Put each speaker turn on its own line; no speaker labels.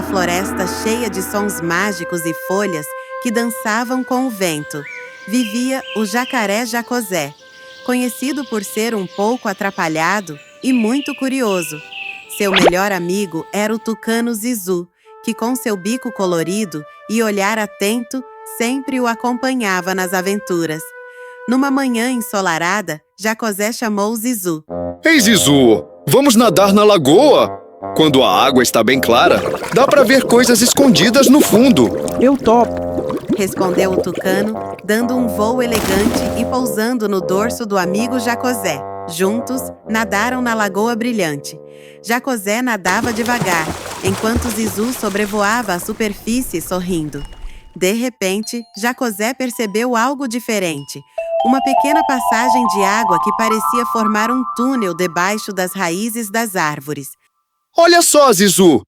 uma floresta cheia de sons mágicos e folhas que dançavam com o vento, vivia o jacaré Jacozé, conhecido por ser um pouco atrapalhado e muito curioso. Seu melhor amigo era o tucano Zizu, que com seu bico colorido e olhar atento sempre o acompanhava nas aventuras. Numa manhã ensolarada, Jacozé chamou Zizu.
Ei, Zizu, vamos nadar na lagoa? Quando a água está bem clara, dá para ver coisas escondidas no fundo.
Eu topo.
Respondeu o tucano, dando um voo elegante e pousando no dorso do amigo Jacozé. Juntos, nadaram na lagoa brilhante. Jacozé nadava devagar, enquanto Zizu sobrevoava a superfície sorrindo. De repente, Jacozé percebeu algo diferente. Uma pequena passagem de água que parecia formar um túnel debaixo das raízes das árvores.
Olha só, Zizu!